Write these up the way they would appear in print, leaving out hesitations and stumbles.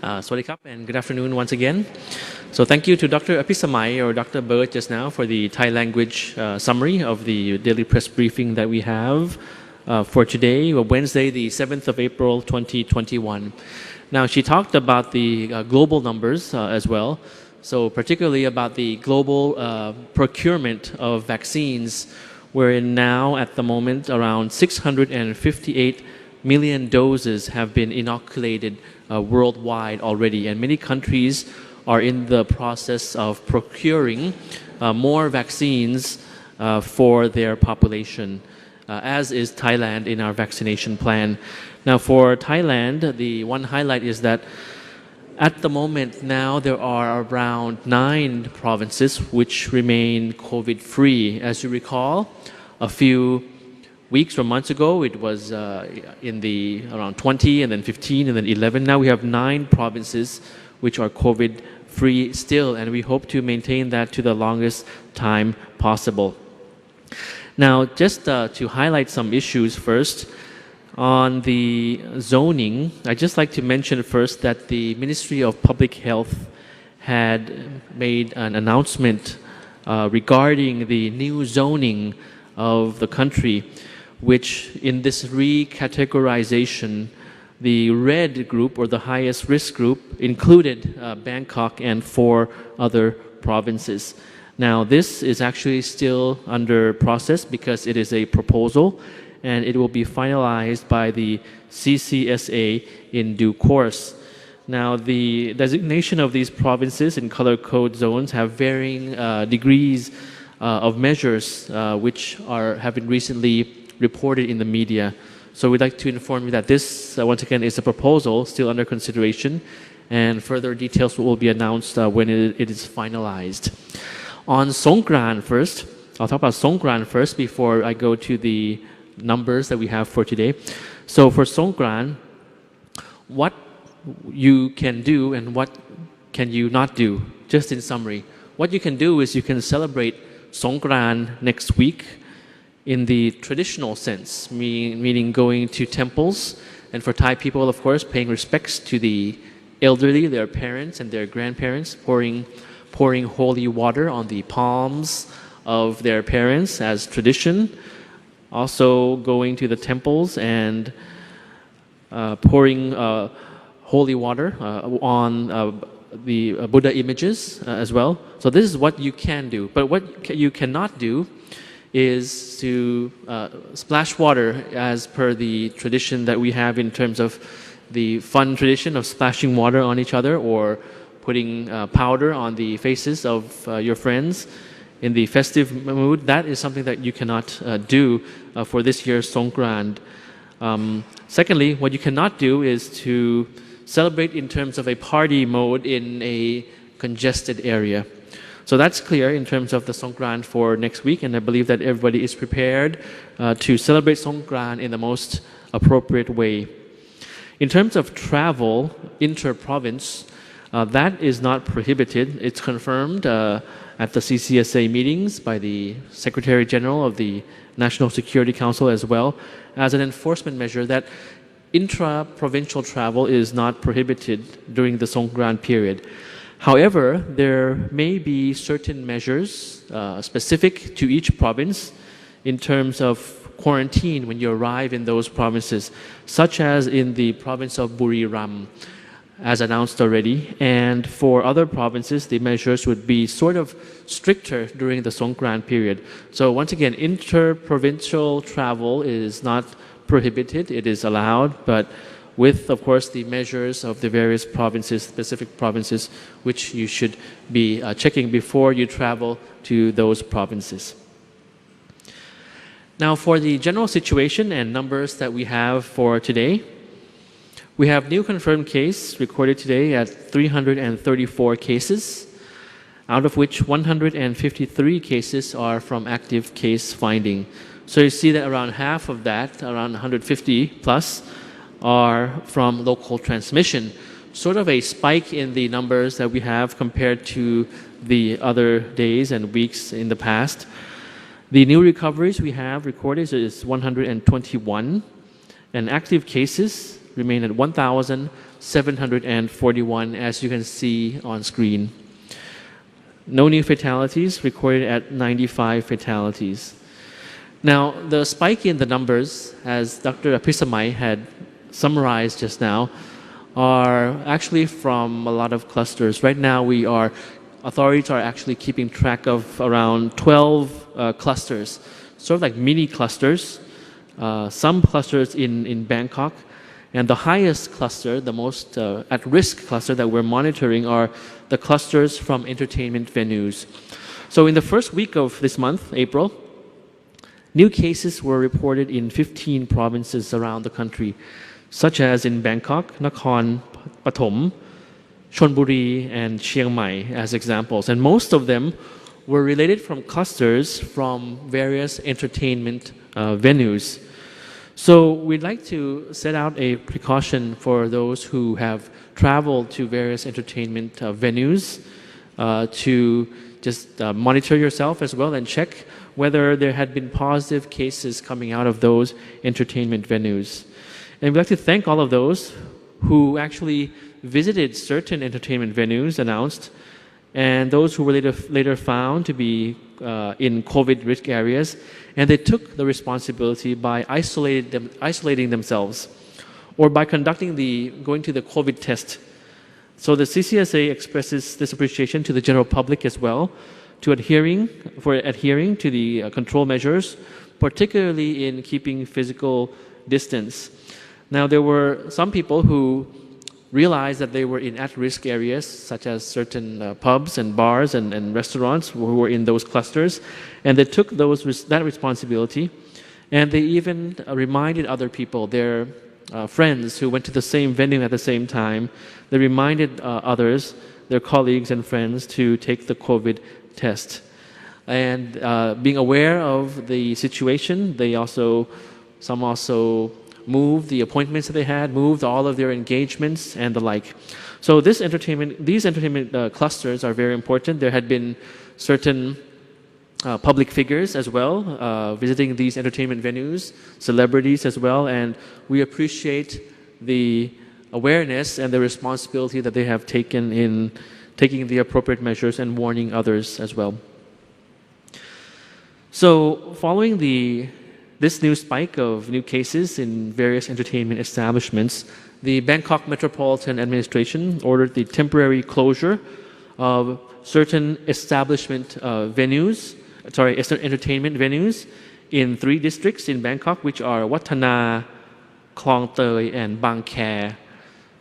Swadikap and good afternoon once again. So thank you to Dr. Apisamai or Dr. Bird just now for the Thai language summary of the daily press briefing that we have for today, Wednesday, the 7th of April, 2021. Now, she talked about the global numbers as well. So particularly about the global procurement of vaccines, wherein now at the moment around 658 million doses have been inoculated worldwide already, and many countries are in the process of procuring more vaccines for their population, as is Thailand in our vaccination plan. Now for Thailand, the one highlight is that at the moment now there are around 9 provinces which remain COVID-free. As you recall, a few weeks or months ago, it was in the around 20 and then 15 and then 11. Now we have 9 provinces which are COVID-free still, and we hope to maintain that to the longest time possible. Now, just to highlight some issues first, on the zoning, I'd just like to mention first that the Ministry of Public Health had made an announcement regarding the new zoning of the country, which in this recategorization, the red group or the highest risk group included Bangkok and 4 other provinces. Now this is actually still under process because it is a proposal and it will be finalized by the CCSA in due course. Now the designation of these provinces in color code zones have varying degrees of measures which have been recently reported in the media. So we'd like to inform you that this, once again, is a proposal still under consideration, and further details will be announced when it is finalized. On Songkran first, I'll talk about Songkran first before I go to the numbers that we have for today. So for Songkran, what you can do and what can you not do, just in summary. What you can do is you can celebrate Songkran next week in the traditional sense, meaning going to temples, and for Thai people, of course, paying respects to the elderly, their parents and their grandparents, pouring holy water on the palms of their parents as tradition. Also going to the temples and pouring holy water on the Buddha images as well. So this is what you can do. But what you cannot do is to splash water as per the tradition that we have in terms of the fun tradition of splashing water on each other or putting powder on the faces of your friends in the festive mood. That is something that you cannot do for this year's Songkran. Secondly, what you cannot do is to celebrate in terms of a party mode in a congested area. So that's clear in terms of the Songkran for next week, and I believe that everybody is prepared to celebrate Songkran in the most appropriate way. In terms of travel, inter-province, that is not prohibited. It's confirmed at the CCSA meetings by the Secretary General of the National Security Council as well as an enforcement measure that intra-provincial travel is not prohibited during the Songkran period. However, there may be certain measures specific to each province in terms of quarantine when you arrive in those provinces, such as in the province of Buriram, as announced already. And for other provinces, the measures would be sort of stricter during the Songkran period. So once again, inter-provincial travel is not prohibited, it is allowed, but with, of course, the measures of the various provinces, specific provinces, which you should be checking before you travel to those provinces. Now, for the general situation and numbers that we have for today, we have new confirmed case recorded today at 334 cases, out of which 153 cases are from active case finding. So you see that around half of that, around 150 plus, are from local transmission. Sort of a spike in the numbers that we have compared to the other days and weeks in the past. The new recoveries we have recorded is 121, and active cases remain at 1,741, as you can see on screen. No new fatalities recorded at 95 fatalities. Now, the spike in the numbers, as Dr. Apisamai had summarized just now, are actually from a lot of clusters. Right now, authorities are actually keeping track of around 12 clusters, sort of like mini clusters, some clusters in Bangkok. And the highest cluster, the most at-risk cluster that we're monitoring are the clusters from entertainment venues. So in the first week of this month, April, new cases were reported in 15 provinces around the country, such as in Bangkok, Nakhon Pathom, Chonburi, and Chiang Mai as examples. And most of them were related from clusters from various entertainment venues. So we'd like to set out a precaution for those who have traveled to various entertainment venues to just monitor yourself as well and check whether there had been positive cases coming out of those entertainment venues. And we'd like to thank all of those who actually visited certain entertainment venues announced, and those who were later found to be in COVID risk areas, and they took the responsibility by isolating themselves or by going to the COVID test. So the CCSA expresses this appreciation to the general public as well, for adhering to the control measures, particularly in keeping physical distance. Now, there were some people who realized that they were in at-risk areas, such as certain pubs and bars and restaurants who were in those clusters, and they took that responsibility, and they even reminded other people, their friends who went to the same venue at the same time. They reminded others, their colleagues and friends, to take the COVID test. And being aware of the situation, some also moved the appointments that they had, moved all of their engagements and the like. So these entertainment clusters are very important. There had been certain public figures as well visiting these entertainment venues, celebrities as well, and we appreciate the awareness and the responsibility that they have taken in taking the appropriate measures and warning others as well. So following this new spike of new cases in various entertainment establishments, the Bangkok Metropolitan Administration ordered the temporary closure of certain entertainment venues in 3 districts in Bangkok, which are Wat Thana, Klong Tei, and Bang Khae.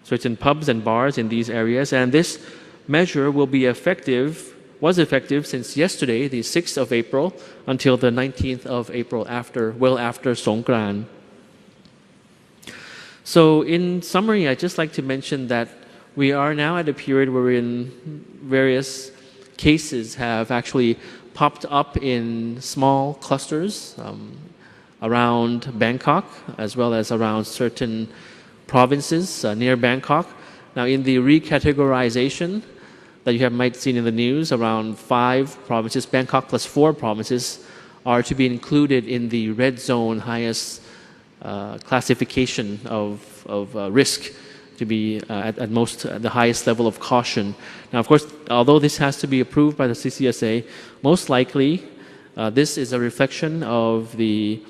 So it's in pubs and bars in these areas, and this measure was effective since yesterday, the 6th of April, until the 19th of April, after Songkran. So in summary, I'd just like to mention that we are now at a period wherein various cases have actually popped up in small clusters around Bangkok, as well as around certain provinces near Bangkok. Now, in the recategorization that you might seen in the news, around 5 provinces, Bangkok plus 4 provinces, are to be included in the red zone highest classification of risk, to be at the highest level of caution. Now, of course, although this has to be approved by the CCSA, most likely this is a reflection of the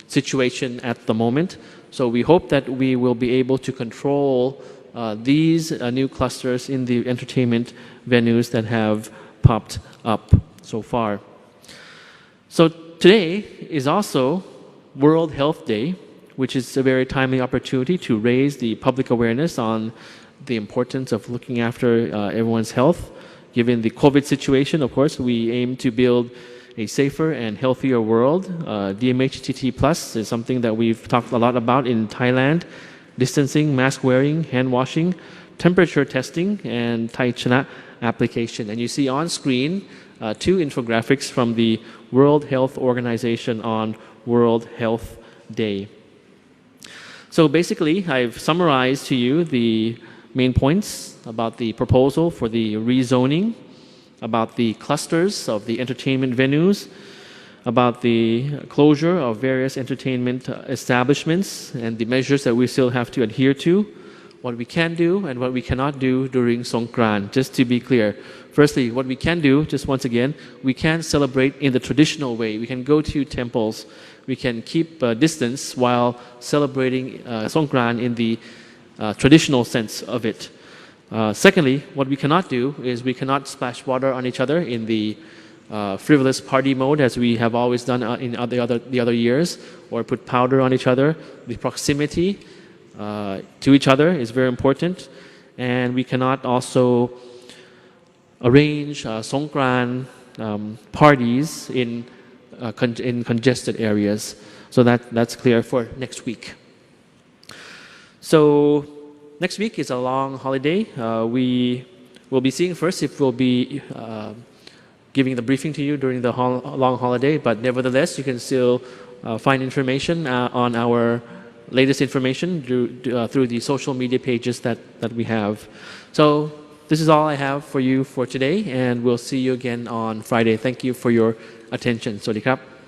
situation at the moment. So we hope that we will be able to control these new clusters in the entertainment venues that have popped up so far. So today is also World Health Day, which is a very timely opportunity to raise the public awareness on the importance of looking after everyone's health. Given the COVID situation, of course, we aim to build a safer and healthier world. DMHTT Plus is something that we've talked a lot about in Thailand. Distancing, mask wearing, hand washing, temperature testing, and Thai Chana application. And you see on screen 2 infographics from the World Health Organization on World Health Day. So basically, I've summarized to you the main points about the proposal for the rezoning, about the clusters of the entertainment venues, about the closure of various entertainment establishments and the measures that we still have to adhere to, what we can do and what we cannot do during Songkran. Just to be clear, firstly, what we can do, just once again, we can celebrate in the traditional way. We can go to temples, we can keep distance while celebrating Songkran in the traditional sense of it. Secondly, what we cannot do is we cannot splash water on each other in the frivolous party mode as we have always done in the other years, or put powder on each other. The proximity to each other is very important, and we cannot also arrange Songkran parties in congested areas. So that's clear for next week. So next week is a long holiday. We will be seeing first if we'll be giving the briefing to you during the long holiday, but nevertheless, you can still find information on our latest information through the social media pages that we have. So this is all I have for you for today, and we'll see you again on Friday. Thank you for your attention. สวัสดีครับ